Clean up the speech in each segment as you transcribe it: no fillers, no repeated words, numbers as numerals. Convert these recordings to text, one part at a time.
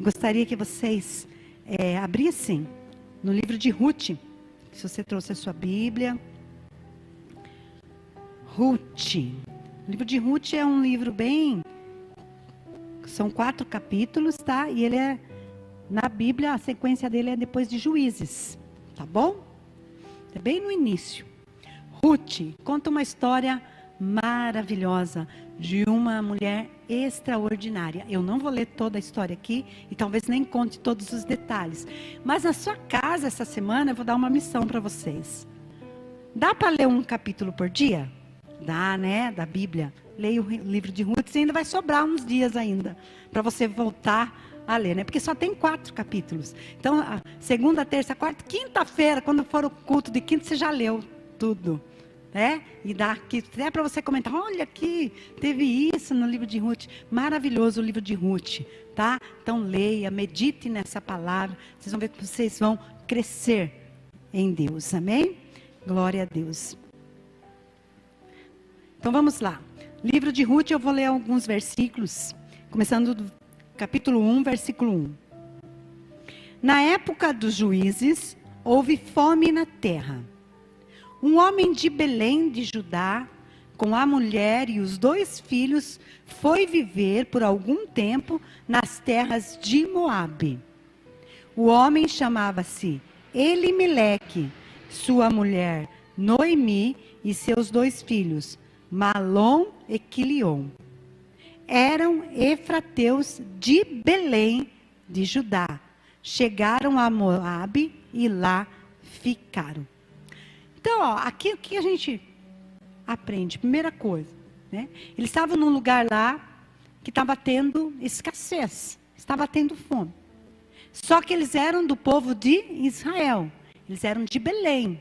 Gostaria que vocês abrissem no livro de Ruth. Se você trouxe a sua Bíblia. Ruth. O livro de Ruth é um livro são 4 capítulos, tá? E ele é, na Bíblia, a sequência dele é depois de Juízes. Tá bom? É bem no início. Ruth conta uma história maravilhosa de uma mulher extraordinária. Eu não vou ler toda a história aqui e talvez nem conte todos os detalhes. Mas na sua casa, essa semana, eu vou dar uma missão para vocês. Dá para ler um capítulo por dia? Dá, né? Da Bíblia. Leia o livro de Ruth e ainda vai sobrar uns dias ainda para você voltar a ler, né? Porque só tem 4 capítulos. Então, a segunda, terça, quarta, quinta-feira, quando for o culto de quinta, você já leu tudo. Né? E dá aqui, até para você comentar, olha aqui, teve isso no livro de Ruth, maravilhoso o livro de Ruth, tá? Então leia, medite nessa palavra, vocês vão ver que vocês vão crescer em Deus, amém? Glória a Deus. Então vamos lá, livro de Ruth, eu vou ler alguns versículos, começando do capítulo 1, versículo 1. Na época dos juízes, houve fome na terra. Um homem de Belém de Judá, com a mulher e os 2 filhos, foi viver por algum tempo nas terras de Moabe. O homem chamava-se Elimeleque, sua mulher Noemi e seus 2 filhos, Malom e Quilion. Eram efrateus de Belém de Judá. Chegaram a Moabe e lá ficaram. Então, aqui o que a gente aprende? Primeira coisa, né? Eles estavam num lugar lá que estava tendo escassez, estava tendo fome. Só que eles eram do povo de Israel, eles eram de Belém.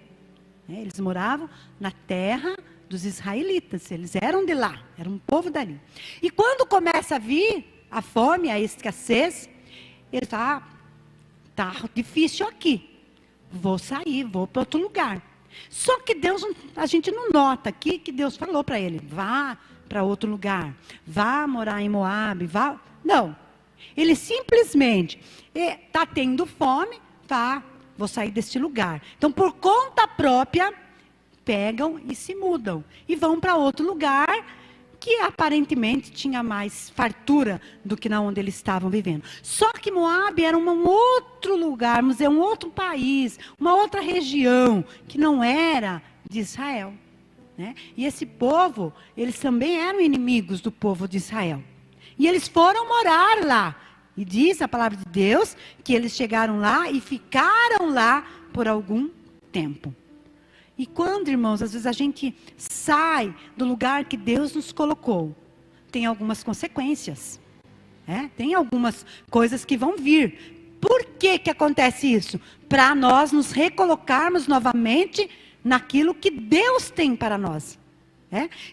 Né? Eles moravam na terra dos israelitas, eles eram de lá, eram um povo dali. E quando começa a vir a fome, a escassez, eles tá difícil aqui, vou sair, vou para outro lugar. Só que Deus, a gente não nota aqui que Deus falou para ele, vá para outro lugar, vá morar em Moabe, vá. Não, ele simplesmente está tendo fome, tá, vou sair deste lugar. Então, por conta própria, pegam e se mudam. E vão para outro lugar que aparentemente tinha mais fartura do que na onde eles estavam vivendo. Só que Moabe era um outro lugar, vamos dizer, um outro país, uma outra região, que não era de Israel. Né? E esse povo, eles também eram inimigos do povo de Israel. E eles foram morar lá. E diz a palavra de Deus que eles chegaram lá e ficaram lá por algum tempo. E quando, irmãos, às vezes a gente sai do lugar que Deus nos colocou, tem algumas consequências. Tem algumas coisas que vão vir. Por que que acontece isso? Para nós nos recolocarmos novamente naquilo que Deus tem para nós.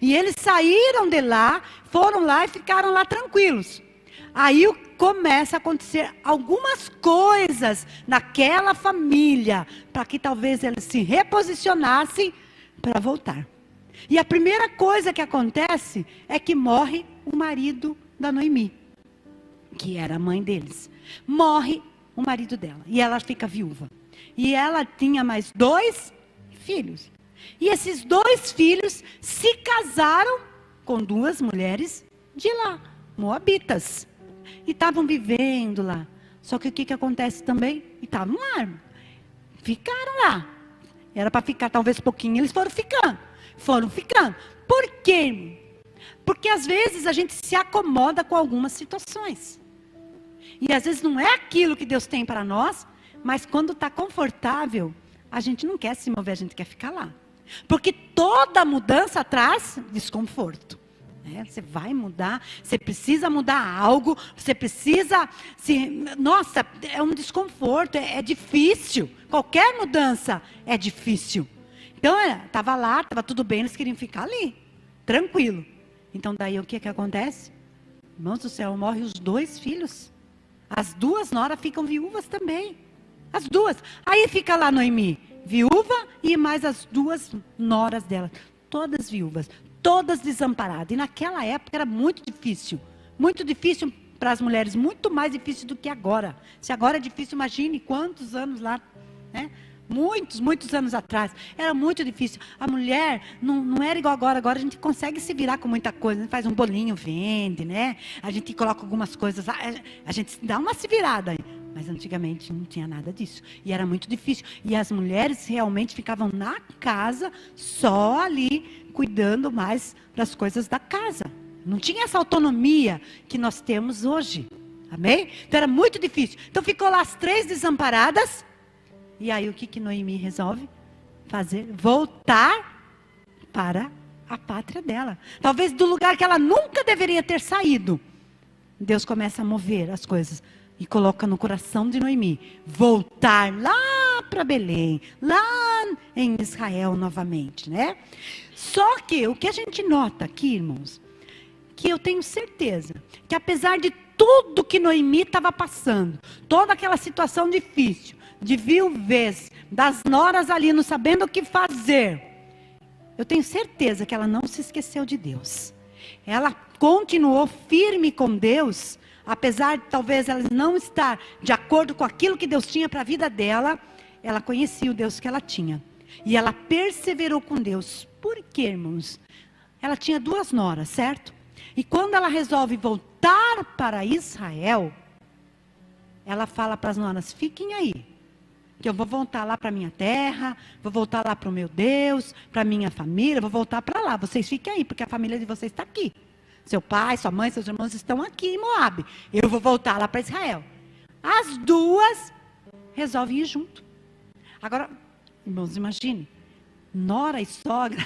E eles saíram de lá, foram lá e ficaram lá tranquilos. Aí começa a acontecer algumas coisas naquela família, para que talvez eles se reposicionassem para voltar. E a primeira coisa que acontece é que morre o marido da Noemi, que era a mãe deles. Morre o marido dela e ela fica viúva. E ela tinha mais 2 filhos. E esses 2 filhos se casaram com 2 mulheres de lá, moabitas. E estavam vivendo lá. Só que o que acontece também? E estavam lá. Ficaram lá. Era para ficar talvez pouquinho. Eles foram ficando. Foram ficando. Por quê? Porque às vezes a gente se acomoda com algumas situações. E às vezes não é aquilo que Deus tem para nós. Mas quando está confortável, a gente não quer se mover, a gente quer ficar lá. Porque toda mudança traz desconforto. Você vai mudar, você precisa mudar algo, você precisa... Nossa, é um desconforto, é difícil. Qualquer mudança é difícil. Então, estava lá, estava tudo bem, eles queriam ficar ali, tranquilo. Então, daí o que acontece? Irmãos do céu, morrem os 2 filhos. As 2 noras ficam viúvas também. As 2. Aí fica lá Noemi, viúva, e mais as 2 noras dela. Todas viúvas. Todas desamparadas. E naquela época era muito difícil para as mulheres, muito mais difícil do que agora. Se agora é difícil, imagine quantos anos lá, né? Muitos anos atrás, era muito difícil. A mulher não era igual agora. Agora a gente consegue se virar com muita coisa. A gente faz um bolinho, vende, né? A gente coloca algumas coisas, a gente dá uma se virada aí. Mas antigamente não tinha nada disso. E era muito difícil. E as mulheres realmente ficavam na casa, só ali, cuidando mais das coisas da casa. Não tinha essa autonomia que nós temos hoje. Amém? Então era muito difícil. Então ficou lá as 3 desamparadas. E aí o que Noemi resolve fazer? Voltar para a pátria dela. Talvez do lugar que ela nunca deveria ter saído. Deus começa a mover as coisas. E coloca no coração de Noemi. Voltar lá para Belém. Lá em Israel novamente, né? Só que o que a gente nota aqui, irmãos. Que eu tenho certeza. Que apesar de tudo que Noemi estava passando. Toda aquela situação difícil. De viuvez, das noras ali não sabendo o que fazer. Eu tenho certeza que ela não se esqueceu de Deus. Ela continuou firme com Deus, apesar de talvez ela não estar de acordo com aquilo que Deus tinha para a vida dela, ela conhecia o Deus que ela tinha. E ela perseverou com Deus. Por quê, irmãos? Ela tinha 2 noras, certo? E quando ela resolve voltar para Israel, ela fala para as noras, fiquem aí. Que eu vou voltar lá para a minha terra, vou voltar lá para o meu Deus, para a minha família, vou voltar para lá. Vocês fiquem aí, porque a família de vocês está aqui. Seu pai, sua mãe, seus irmãos estão aqui em Moabe. Eu vou voltar lá para Israel. As 2 resolvem ir junto. Agora, irmãos, imagine. Nora e sogra,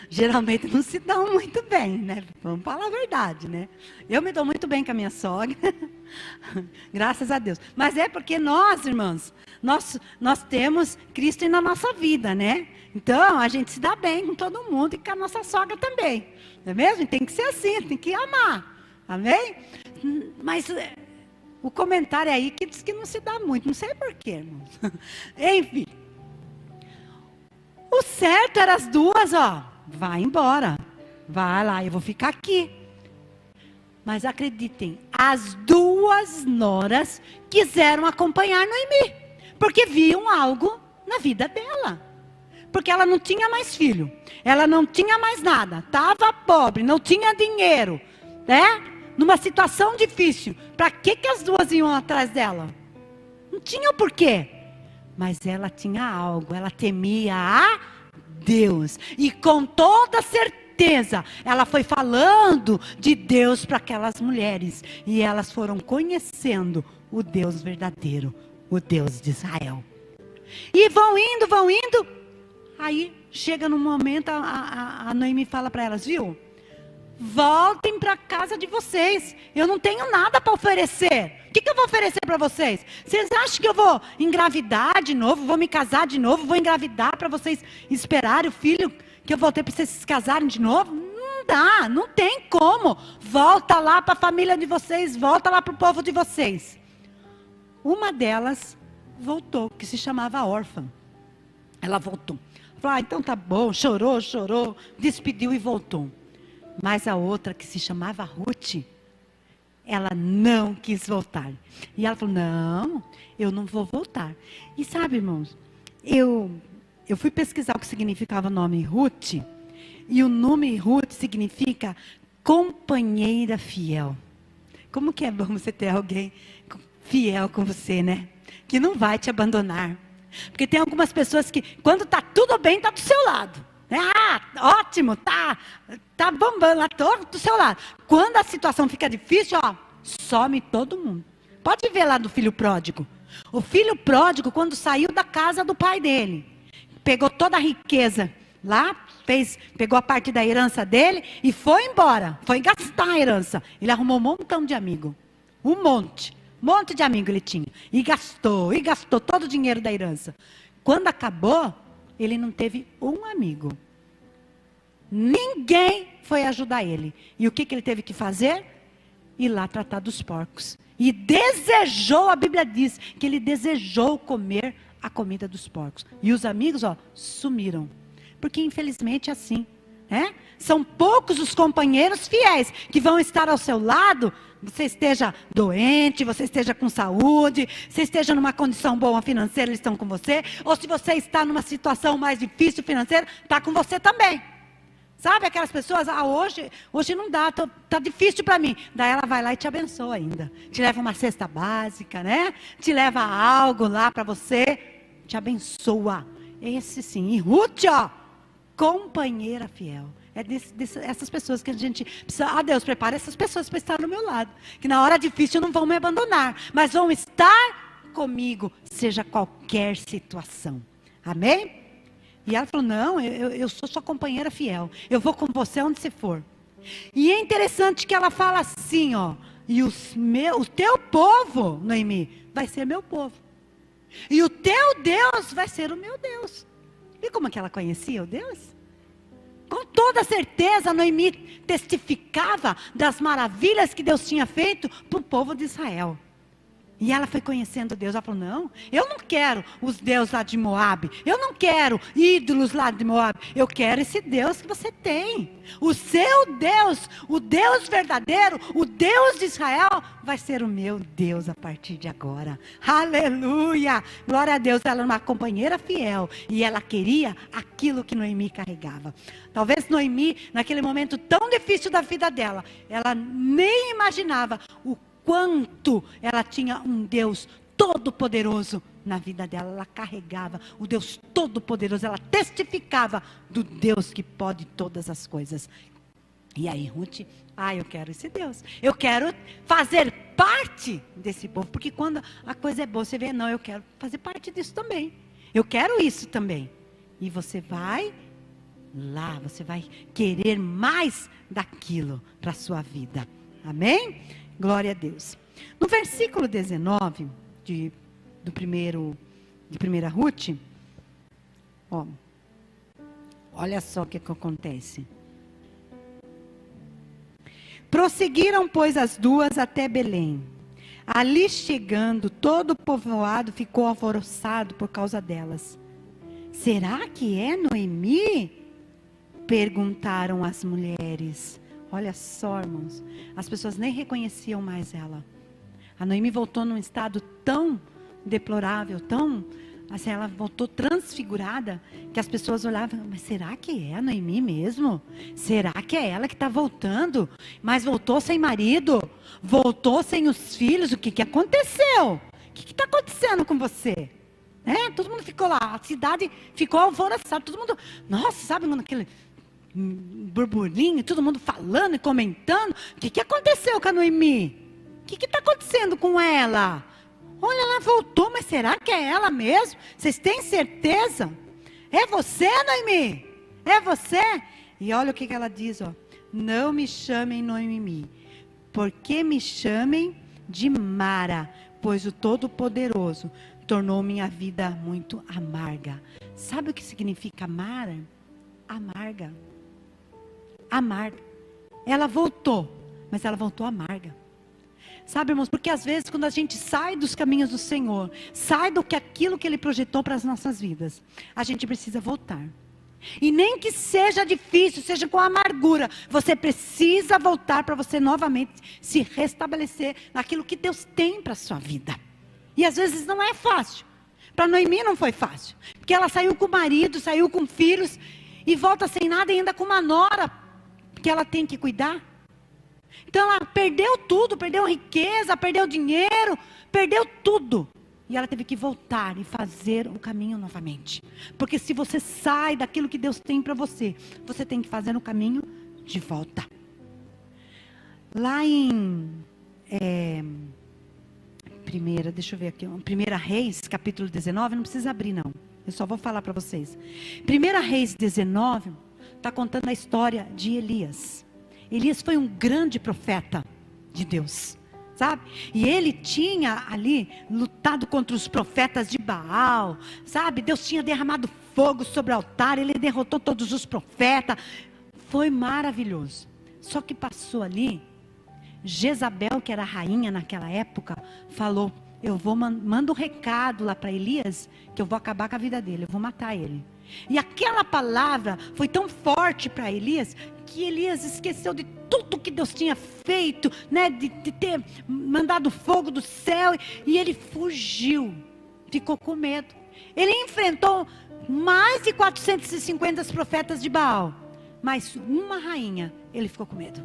geralmente não se dão muito bem, né? Vamos falar a verdade, né? Eu me dou muito bem com a minha sogra, graças a Deus. Mas é porque nós, irmãos, nós temos Cristo na nossa vida, né? Então, a gente se dá bem com todo mundo e com a nossa sogra também. Não é mesmo? Tem que ser assim, tem que amar. Amém? Mas o comentário aí que diz que não se dá muito. Não sei porquê, irmãos. Enfim. O certo era as 2, ó. Vai embora. Vai lá, eu vou ficar aqui. Mas acreditem, as 2 noras quiseram acompanhar Noemi. Porque viam algo na vida dela. Porque ela não tinha mais filho. Ela não tinha mais nada. Estava pobre, não tinha dinheiro. Né? Numa situação difícil. Para que as 2 iam atrás dela? Não tinha o porquê. Mas ela tinha algo. Ela temia a Deus. E com toda certeza, ela foi falando de Deus para aquelas mulheres. E elas foram conhecendo o Deus verdadeiro. O Deus de Israel. E vão indo. Aí chega num momento, a Noemi fala para elas, viu? Voltem para a casa de vocês. Eu não tenho nada para oferecer. O que eu vou oferecer para vocês? Vocês acham que eu vou engravidar de novo? Vou me casar de novo? Vou engravidar para vocês esperarem o filho que eu vou ter para vocês se casarem de novo? Não dá, não tem como. Volta lá para a família de vocês. Volta lá para o povo de vocês. Uma delas voltou, que se chamava órfã. Ela voltou. Falou, então tá bom, chorou, despediu e voltou. Mas a outra, que se chamava Ruth, ela não quis voltar. E ela falou, não, eu não vou voltar. E sabe, irmãos, eu fui pesquisar o que significava o nome Ruth. E o nome Ruth significa companheira fiel. Como que é bom você ter alguém fiel com você, né? Que não vai te abandonar. Porque tem algumas pessoas que, quando está tudo bem, está do seu lado. Ah, ótimo, tá bombando lá, todo do seu lado. Quando a situação fica difícil, ó, some todo mundo. Pode ver lá do filho pródigo. O filho pródigo, quando saiu da casa do pai dele, pegou toda a riqueza lá, pegou a parte da herança dele e foi embora. Foi gastar a herança. Ele arrumou um montão de amigo. Um monte de amigo ele tinha. E gastou todo o dinheiro da herança. Quando acabou, ele não teve um amigo. Ninguém foi ajudar ele. E o que ele teve que fazer? Ir lá tratar dos porcos. E desejou, a Bíblia diz, que ele desejou comer a comida dos porcos. E os amigos, ó, sumiram. Porque infelizmente é assim. São poucos os companheiros fiéis que vão estar ao seu lado. Você esteja doente, você esteja com saúde, você esteja numa condição boa financeira, eles estão com você. Ou se você está numa situação mais difícil financeira, está com você também. Sabe aquelas pessoas, hoje não dá, tá difícil para mim. Daí ela vai lá e te abençoa ainda. Te leva uma cesta básica, né? Te leva algo lá para você, te abençoa. Esse sim. E Ruth, companheira fiel. É essas pessoas que a gente precisa. Deus, prepara essas pessoas para estar no meu lado. Que na hora difícil não vão me abandonar, mas vão estar comigo, seja qualquer situação. Amém? E ela falou, não, eu sou sua companheira fiel. Eu vou com você onde você for. E é interessante que ela fala assim, e o teu povo, Noemi, vai ser meu povo. E o teu Deus vai ser o meu Deus. E como é que ela conhecia o Deus? Com toda certeza, Noemi testificava das maravilhas que Deus tinha feito para o povo de Israel. E ela foi conhecendo Deus. Ela falou, não, eu não quero os deuses lá de Moabe. Eu não quero ídolos lá de Moabe. Eu quero esse Deus que você tem. O seu Deus, o Deus verdadeiro, o Deus de Israel, vai ser o meu Deus a partir de agora. Aleluia! Glória a Deus, ela era uma companheira fiel. E ela queria aquilo que Noemi carregava. Talvez Noemi, naquele momento tão difícil da vida dela, ela nem imaginava o quanto ela tinha um Deus todo-poderoso na vida dela. Ela carregava o Deus todo-poderoso, ela testificava do Deus que pode todas as coisas. E aí Ruth, eu quero esse Deus, eu quero fazer parte desse povo, porque quando a coisa é boa, você vê, não, eu quero fazer parte disso também, eu quero isso também. E você vai lá, você vai querer mais daquilo para a sua vida. Amém? Glória a Deus. No versículo 19 de 1 Ruth, olha só o que acontece. Prosseguiram, pois, as duas até Belém. Ali chegando, todo o povoado ficou alvoroçado por causa delas. Será que é Noemi? Perguntaram as mulheres. Olha só, irmãos, as pessoas nem reconheciam mais ela. A Noemi voltou num estado tão deplorável, assim, ela voltou transfigurada, que as pessoas olhavam, mas será que é a Noemi mesmo? Será que é ela que está voltando? Mas voltou sem marido, voltou sem os filhos, o que aconteceu? O que está acontecendo com você? Todo mundo ficou lá, a cidade ficou alvoroçada, todo mundo, nossa, sabe, mano, aquele burburinho, todo mundo falando e comentando. O que aconteceu com a Noemi? O que está acontecendo com ela? Olha, ela voltou, mas será que é ela mesmo? Vocês têm certeza? É você, Noemi? É você? E olha o que ela diz, não me chamem Noemi, porque me chamem de Mara, pois o Todo-Poderoso tornou minha vida muito amarga. Sabe o que significa Mara? Amarga. Amarga. Ela voltou, mas ela voltou amarga. Sabe, irmãos, porque às vezes quando a gente sai dos caminhos do Senhor, sai aquilo que Ele projetou para as nossas vidas, a gente precisa voltar. E nem que seja difícil, seja com amargura, você precisa voltar para você novamente se restabelecer naquilo que Deus tem para a sua vida. E às vezes não é fácil. Para Noemi não foi fácil, porque ela saiu com o marido, saiu com filhos, e volta sem nada e ainda com uma nora que ela tem que cuidar. Então ela perdeu tudo, perdeu riqueza, perdeu dinheiro, perdeu tudo. E ela teve que voltar e fazer o caminho novamente. Porque se você sai daquilo que Deus tem para você, você tem que fazer o caminho de volta. Lá em deixa eu ver aqui, 1 Reis, capítulo 19, não precisa abrir não. Eu só vou falar para vocês. 1 Reis 19, está contando a história de Elias. Elias foi um grande profeta de Deus, sabe? E ele tinha ali lutado contra os profetas de Baal, sabe? Deus tinha derramado fogo sobre o altar, ele derrotou todos os profetas. Foi maravilhoso. Só que passou ali, Jezabel, que era a rainha naquela época, falou, eu vou manda um recado lá para Elias, que eu vou acabar com a vida dele, eu vou matar ele. E aquela palavra foi tão forte para Elias, que Elias esqueceu de tudo que Deus tinha feito, né? De ter mandado fogo do céu, e ele fugiu, ficou com medo. Ele enfrentou mais de 450 profetas de Baal, mas uma rainha, ele ficou com medo.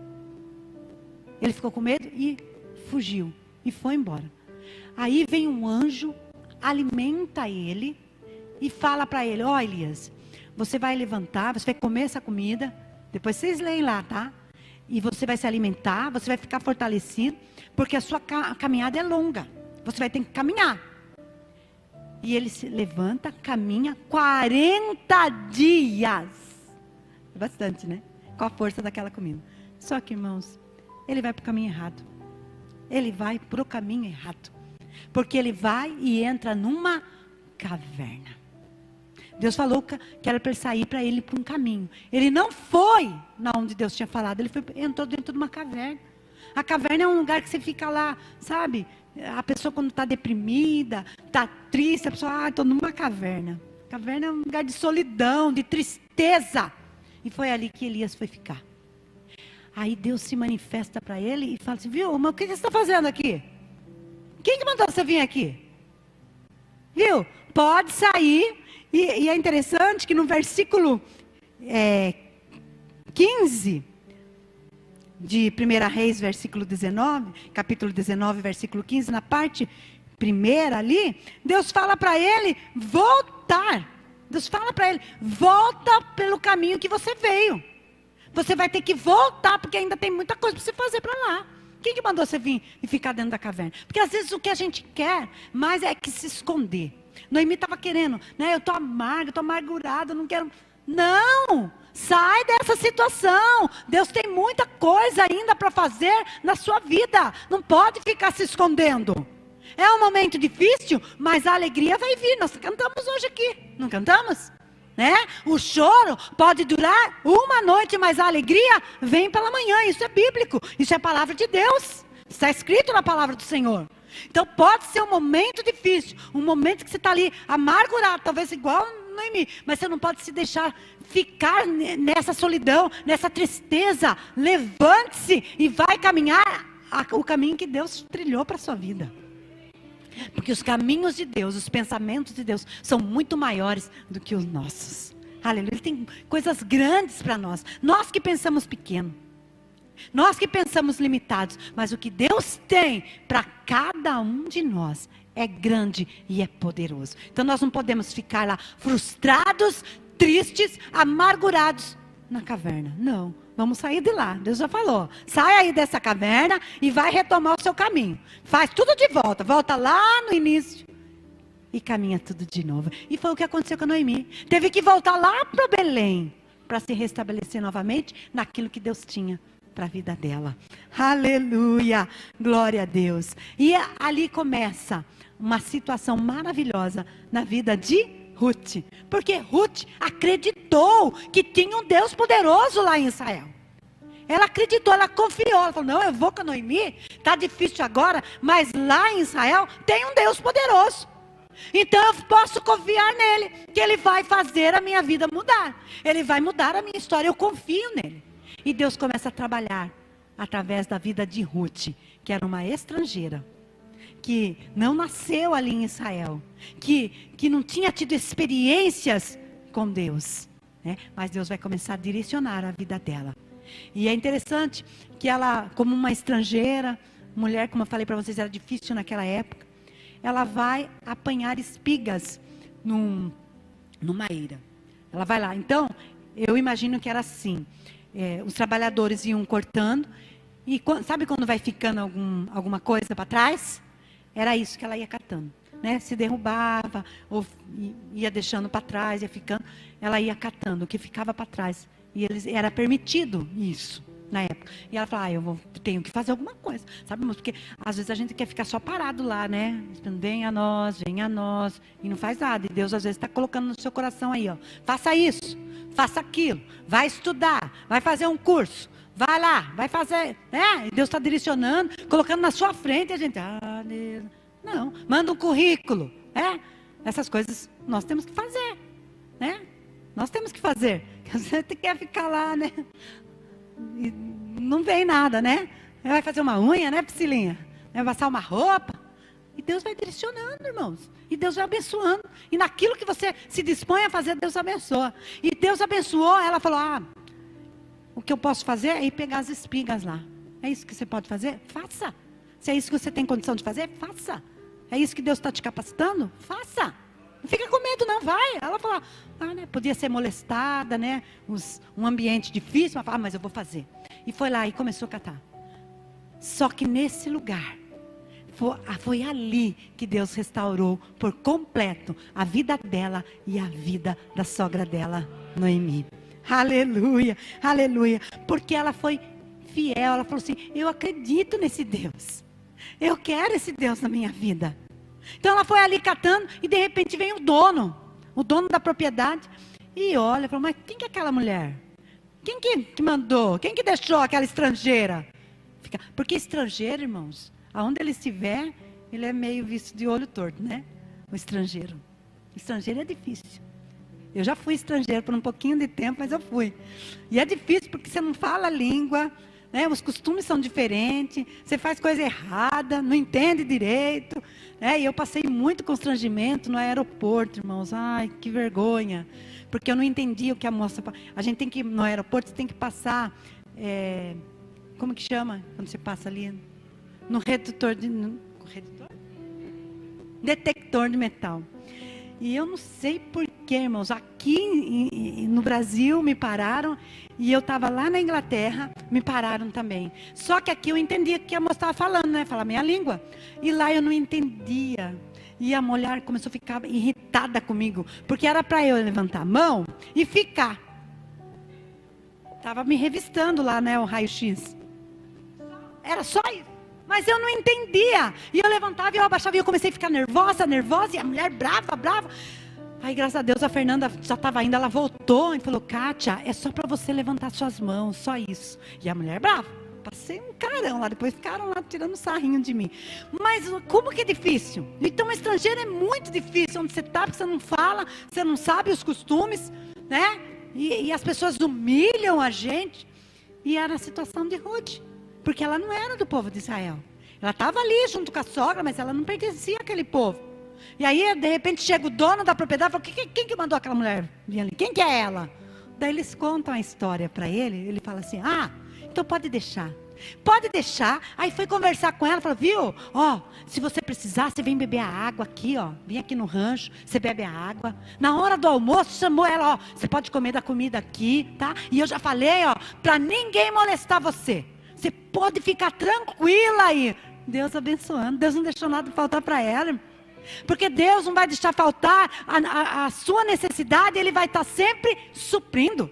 Ele ficou com medo e fugiu, e foi embora. Aí vem um anjo, alimenta ele, e fala para ele: ó Elias, você vai levantar, você vai comer essa comida, depois vocês leem lá, tá? E você vai se alimentar, você vai ficar fortalecido, porque a sua caminhada é longa, você vai ter que caminhar. E ele se levanta, caminha 40 dias, é bastante, né? Com a força daquela comida. Só que, irmãos, ele vai para o caminho errado. Ele vai para o caminho errado, porque ele vai e entra numa caverna. Deus falou que era para ele sair, para ele ir para um caminho. Ele não foi na onde Deus tinha falado. Ele entrou dentro de uma caverna. A caverna é um lugar que você fica lá, sabe? A pessoa quando está deprimida, está triste, a pessoa, estou numa caverna. Caverna é um lugar de solidão, de tristeza. E foi ali que Elias foi ficar. Aí Deus se manifesta para ele e fala assim: viu, mas o que você está fazendo aqui? Quem que mandou você vir aqui? Viu? Pode sair. E é interessante que no versículo 15 de 1 Reis, versículo 19, capítulo 19, versículo 15, na parte primeira ali, Deus fala para ele voltar. Deus fala para ele: volta pelo caminho que você veio. Você vai ter que voltar, porque ainda tem muita coisa para você fazer para lá. Quem que mandou você vir e ficar dentro da caverna? Porque às vezes o que a gente quer mais é que se esconder. Noemi estava querendo, né? Eu estou amarga, estou amargurada, não quero. Não! Sai dessa situação. Deus tem muita coisa ainda para fazer na sua vida. Não pode ficar se escondendo. É um momento difícil, mas a alegria vai vir. Nós cantamos hoje aqui, não cantamos? Né? O choro pode durar uma noite, mas a alegria vem pela manhã. Isso é bíblico, isso é a palavra de Deus. Está escrito na palavra do Senhor. Então pode ser um momento difícil, um momento que você está ali amargurado, talvez igual Noemi, mas você não pode se deixar ficar nessa solidão, nessa tristeza. Levante-se e vai caminhar o caminho que Deus trilhou para a sua vida. Porque os caminhos de Deus, os pensamentos de Deus são muito maiores do que os nossos. Aleluia. Ele tem coisas grandes para nós. Nós que pensamos pequeno. Nós que pensamos limitados. Mas o que Deus tem para cada um de nós é grande e é poderoso. Então nós não podemos ficar lá frustrados, tristes, amargurados na caverna. Não. Vamos sair de lá. Deus já falou. Sai aí dessa caverna e vai retomar o seu caminho. Faz tudo de volta. Volta lá no início. E caminha tudo de novo. E foi o que aconteceu com a Noemi. Teve que voltar lá para Belém. Para se restabelecer novamente naquilo que Deus tinha para a vida dela. Aleluia. Glória a Deus. E ali começa uma situação maravilhosa na vida de Ruth, porque Ruth acreditou que tinha um Deus poderoso lá em Israel. Ela acreditou, ela confiou, ela falou: não, eu vou com a Noemi, está difícil agora, mas lá em Israel tem um Deus poderoso. Então eu posso confiar nele, que ele vai fazer a minha vida mudar. Ele vai mudar a minha história, eu confio nele. E Deus começa a trabalhar através da vida de Ruth, que era uma estrangeira, que não nasceu ali em Israel, que não tinha tido experiências com Deus, né? Mas Deus vai começar a direcionar a vida dela. E é interessante que ela, como uma estrangeira, mulher, como eu falei para vocês, era difícil naquela época, ela vai apanhar espigas numa eira. Ela vai lá. Então, eu imagino que era assim, os trabalhadores iam cortando, e sabe quando vai ficando alguma coisa para trás? Era isso que ela ia catando, né? Se derrubava, ou ia deixando para trás, ia ficando, ela ia catando o que ficava para trás. E era permitido isso na época. E ela falava: eu tenho que fazer alguma coisa, sabe? Porque às vezes a gente quer ficar só parado lá, né? Venha a nós, e não faz nada. E Deus às vezes está colocando no seu coração aí, ó: faça isso, faça aquilo, vai estudar, vai fazer um curso. Vai lá, vai fazer, né? E Deus está direcionando, colocando na sua frente, e a gente, Deus, não, manda um currículo, né? Essas coisas nós temos que fazer, né? Nós temos que fazer. Você quer ficar lá, né? E não vem nada, né? Vai fazer uma unha, né, Priscilinha? Vai passar uma roupa. E Deus vai direcionando, irmãos. E Deus vai abençoando. E naquilo que você se dispõe a fazer, Deus abençoa. E Deus abençoou, ela falou, o que eu posso fazer é ir pegar as espigas lá. É isso que você pode fazer? Faça. Se é isso que você tem condição de fazer, faça. É isso que Deus está te capacitando? Faça. Não fica com medo, não, vai. Ela falou, né, podia ser molestada, né? Um ambiente difícil, mas mas eu vou fazer. E foi lá e começou a catar. Só que nesse lugar, foi ali que Deus restaurou por completo a vida dela e a vida da sogra dela, Noemi. Aleluia, aleluia. Porque ela foi fiel, ela falou assim, eu acredito nesse Deus. Eu quero esse Deus na minha vida. Então ela foi ali catando e de repente vem o dono da propriedade. E olha, falou, mas quem que é aquela mulher? Quem que mandou? Quem que deixou aquela estrangeira? Porque estrangeiro, irmãos, aonde ele estiver, ele é meio visto de olho torto, né? O estrangeiro. O estrangeiro é difícil. Eu já fui estrangeiro por um pouquinho de tempo, mas eu fui. E é difícil porque você não fala a língua, né? Os costumes são diferentes, você faz coisa errada, não entende direito. Né? E eu passei muito constrangimento no aeroporto, irmãos. Ai, que vergonha. Porque eu não entendia o que a moça... A gente tem que, no aeroporto, você tem que passar... como que chama? Quando você passa ali... No redutor de... Detector de metal. E eu não sei porquê, irmãos. Aqui no Brasil me pararam. E eu estava lá na Inglaterra, me pararam também. Só que aqui eu entendia o que a moça estava falando, né? Falar minha língua. E lá eu não entendia. E a mulher começou a ficar irritada comigo. Porque era para eu levantar a mão e ficar. Estava me revistando lá, né? O raio-x. Era só isso. Mas eu não entendia. E eu levantava e eu abaixava e eu comecei a ficar nervosa. E a mulher brava. Aí, graças a Deus, a Fernanda já estava indo. Ela voltou e falou, Kátia, é só para você levantar suas mãos, só isso. E a mulher brava. Passei um carão lá. Depois ficaram lá tirando sarrinho de mim. Mas como que é difícil? Então, estrangeiro é muito difícil. Onde você está, porque você não fala, você não sabe os costumes, né? E as pessoas humilham a gente. E era a situação de Ruth. Porque ela não era do povo de Israel. Ela estava ali junto com a sogra, mas ela não pertencia àquele povo. E aí, de repente, chega o dono da propriedade e fala, quem que mandou aquela mulher vir ali? Quem que é ela? Daí eles contam a história para ele. Ele fala assim, então pode deixar. Pode deixar. Aí foi conversar com ela, falou, viu? Se você precisar, você vem beber a água aqui, vem aqui no rancho, você bebe a água. Na hora do almoço, chamou ela, você pode comer da comida aqui, tá? E eu já falei, para ninguém molestar você. Você pode ficar tranquila aí. Deus abençoando. Deus não deixou nada faltar para ela. Porque Deus não vai deixar faltar a sua necessidade. Ele vai estar sempre suprindo.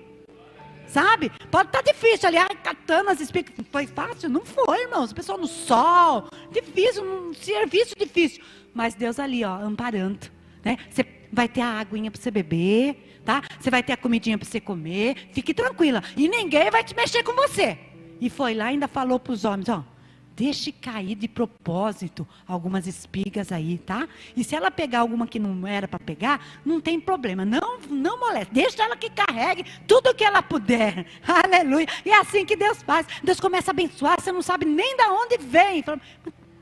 Sabe? Pode estar difícil ali. Catando as espigas. Foi fácil? Não foi, irmãos. O pessoal no sol. Difícil. Um serviço difícil. Mas Deus ali, amparando. Né? Você vai ter a aguinha para você beber. Tá? Você vai ter a comidinha para você comer. Fique tranquila. E ninguém vai te mexer com você. E foi lá e ainda falou para os homens, deixe cair de propósito algumas espigas aí, tá? E se ela pegar alguma que não era para pegar, não tem problema, não moleste, deixa ela que carregue tudo que ela puder, aleluia. E é assim que Deus faz, Deus começa a abençoar, você não sabe nem de onde vem. Fala,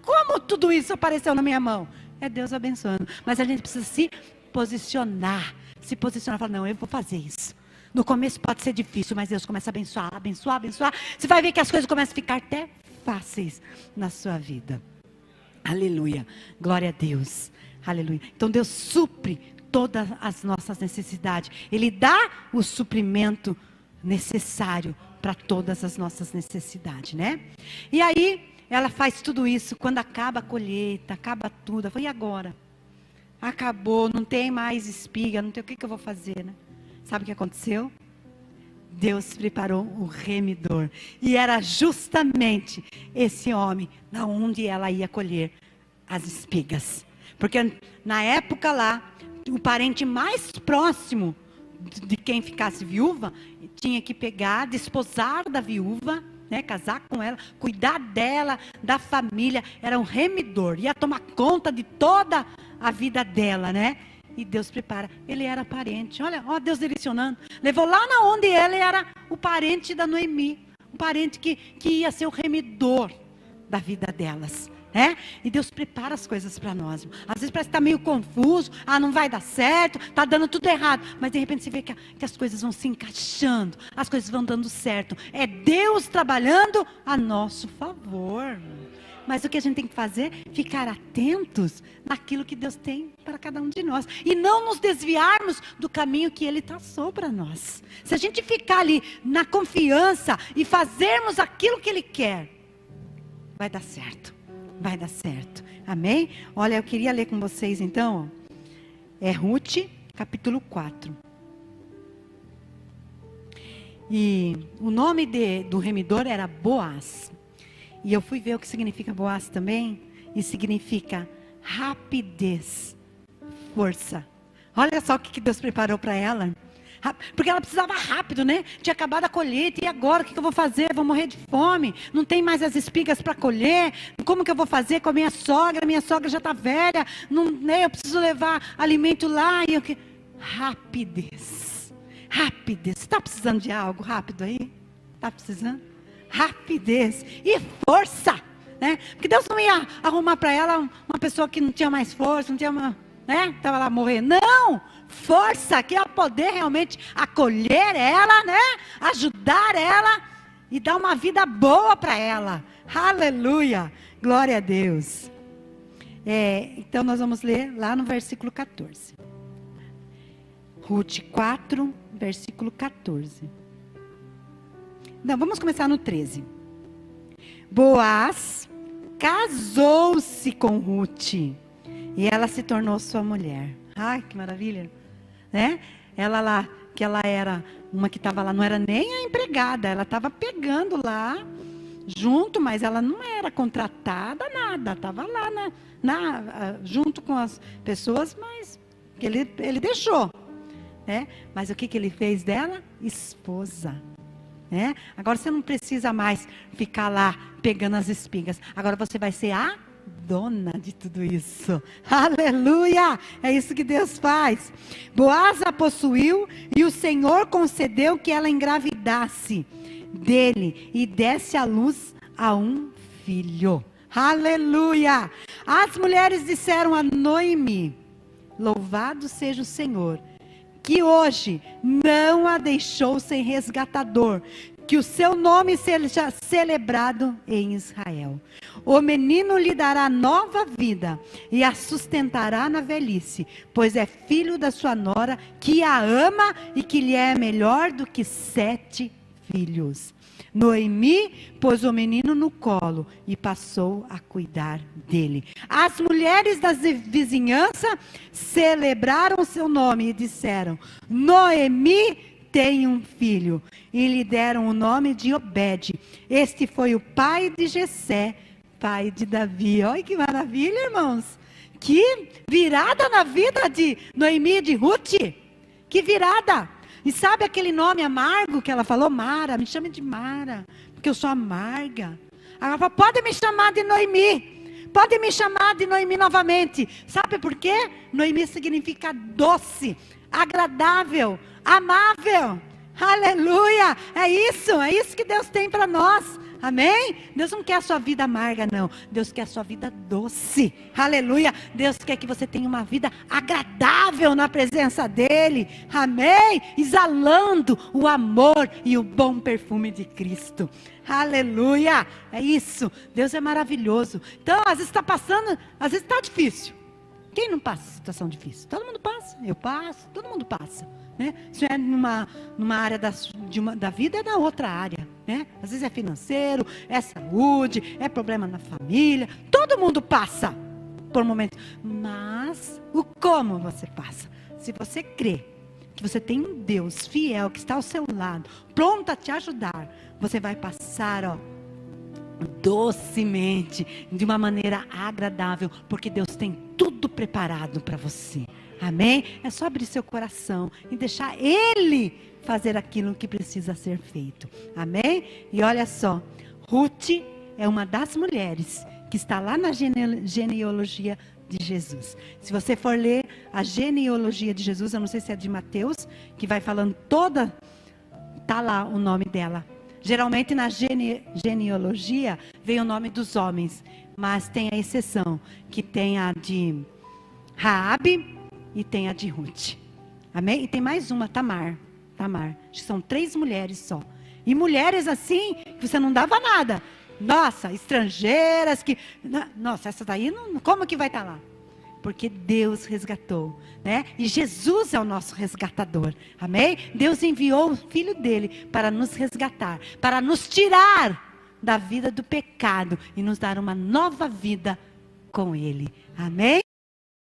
como tudo isso apareceu na minha mão? É Deus abençoando, mas a gente precisa se posicionar, falar, não, eu vou fazer isso. No começo pode ser difícil, mas Deus começa a abençoar. Você vai ver que as coisas começam a ficar até fáceis na sua vida. Aleluia. Glória a Deus. Aleluia. Então Deus supre todas as nossas necessidades. Ele dá o suprimento necessário para todas as nossas necessidades, né? E aí, ela faz tudo isso. Quando acaba a colheita, acaba tudo. Ela fala, e agora? Acabou, não tem mais espiga, não tem o que eu vou fazer, né? Sabe o que aconteceu? Deus preparou o remidor. E era justamente esse homem da onde ela ia colher as espigas. Porque na época lá, o parente mais próximo de quem ficasse viúva, tinha que pegar, desposar da viúva, né, casar com ela, cuidar dela, da família. Era um remidor. Ia tomar conta de toda a vida dela, né? E Deus prepara. Ele era parente. Olha, ó, Deus direcionando. Levou lá na onde ele era o parente da Noemi. Um parente que ia ser o remidor da vida delas. E Deus prepara as coisas para nós. Às vezes parece que está meio confuso. Não vai dar certo. Está dando tudo errado. Mas de repente você vê que as coisas vão se encaixando. As coisas vão dando certo. É Deus trabalhando a nosso favor. Mas o que a gente tem que fazer? Ficar atentos naquilo que Deus tem para cada um de nós. E não nos desviarmos do caminho que Ele traçou para nós. Se a gente ficar ali na confiança e fazermos aquilo que Ele quer, vai dar certo. Vai dar certo. Amém? Olha, eu queria ler com vocês então. Ruth, capítulo 4. E o nome do remidor era Boaz. E eu fui ver o que significa Boaz também. E significa rapidez, força. Olha só o que Deus preparou para ela. Porque ela precisava rápido, né? Tinha acabado a colheita. E agora, o que eu vou fazer? Vou morrer de fome. Não tem mais as espigas para colher. Como que eu vou fazer com a minha sogra? Minha sogra já está velha. Não, né? Eu preciso levar alimento lá. E rapidez. Rapidez. Você está precisando de algo rápido aí? Está precisando? Rapidez e força, né? Porque Deus não ia arrumar para ela uma pessoa que não tinha mais força, não tinha uma, né? Estava lá morrendo. Não, força, que ia poder realmente acolher ela, né? Ajudar ela e dar uma vida boa para ela. Aleluia, glória a Deus. Então nós vamos ler lá no versículo 14. Ruth 4, versículo 14. Não, vamos começar no 13. Boaz casou-se com Ruth e ela se tornou sua mulher. Ai, que maravilha, né? Ela lá, que ela era uma que estava lá, não era nem a empregada, ela estava pegando lá junto, mas ela não era contratada, nada, estava lá junto com as pessoas, mas que ele deixou, né? Mas o que ele fez dela? Esposa. Agora você não precisa mais ficar lá pegando as espigas. Agora você vai ser a dona de tudo isso. Aleluia! É isso que Deus faz. Boaz a possuiu e o Senhor concedeu que ela engravidasse dele e desse à luz a um filho. Aleluia! As mulheres disseram a Noemi: louvado seja o Senhor, que hoje não a deixou sem resgatador, que o seu nome seja celebrado em Israel. O menino lhe dará nova vida e a sustentará na velhice, pois é filho da sua nora, que a ama e que lhe é melhor do que 7 filhos. Noemi pôs o menino no colo e passou a cuidar dele. As mulheres da vizinhança celebraram seu nome e disseram: Noemi tem um filho. E lhe deram o nome de Obed. Este foi o pai de Jessé, pai de Davi. Olha que maravilha, irmãos. Que virada na vida de Noemi e de Ruth. Que virada. E sabe aquele nome amargo que ela falou? Mara, me chame de Mara, porque eu sou amarga. Ela falou: pode me chamar de Noemi. Pode me chamar de Noemi novamente. Sabe por quê? Noemi significa doce, agradável, amável. Aleluia. É isso que Deus tem para nós. Amém? Deus não quer a sua vida amarga, não. Deus quer a sua vida doce. Aleluia. Deus quer que você tenha uma vida agradável na presença dEle. Amém? Exalando o amor e o bom perfume de Cristo. Aleluia. É isso. Deus é maravilhoso. Então, às vezes está passando, às vezes está difícil. Quem não passa situação difícil? Todo mundo passa. Eu passo, todo mundo passa. Né? Se é numa área da vida, é na outra área. Né? Às vezes é financeiro, é saúde, é problema na família. Todo mundo passa por momentos. Mas o como você passa? Se você crê que você tem um Deus fiel que está ao seu lado, pronto a te ajudar, você vai passar, docemente, de uma maneira agradável, porque Deus tem tudo preparado para você. Amém? É só abrir seu coração e deixar Ele fazer aquilo que precisa ser feito. Amém? E olha só, Ruth é uma das mulheres que está lá na genealogia de Jesus. Se você for ler a genealogia de Jesus, eu não sei se é de Mateus, que vai falando toda, tá lá o nome dela. Geralmente na genealogia vem o nome dos homens, mas tem a exceção, que tem a de Raabe e tem a de Ruth. Amém? E tem mais uma, Tamar. Acho que são 3 mulheres só. E mulheres assim, que você não dava nada. Nossa, estrangeiras que... Nossa, essa daí, não, como que vai estar lá? Porque Deus resgatou, né? E Jesus é o nosso resgatador. Amém? Deus enviou o Filho dele para nos resgatar, para nos tirar da vida do pecado e nos dar uma nova vida com ele. Amém?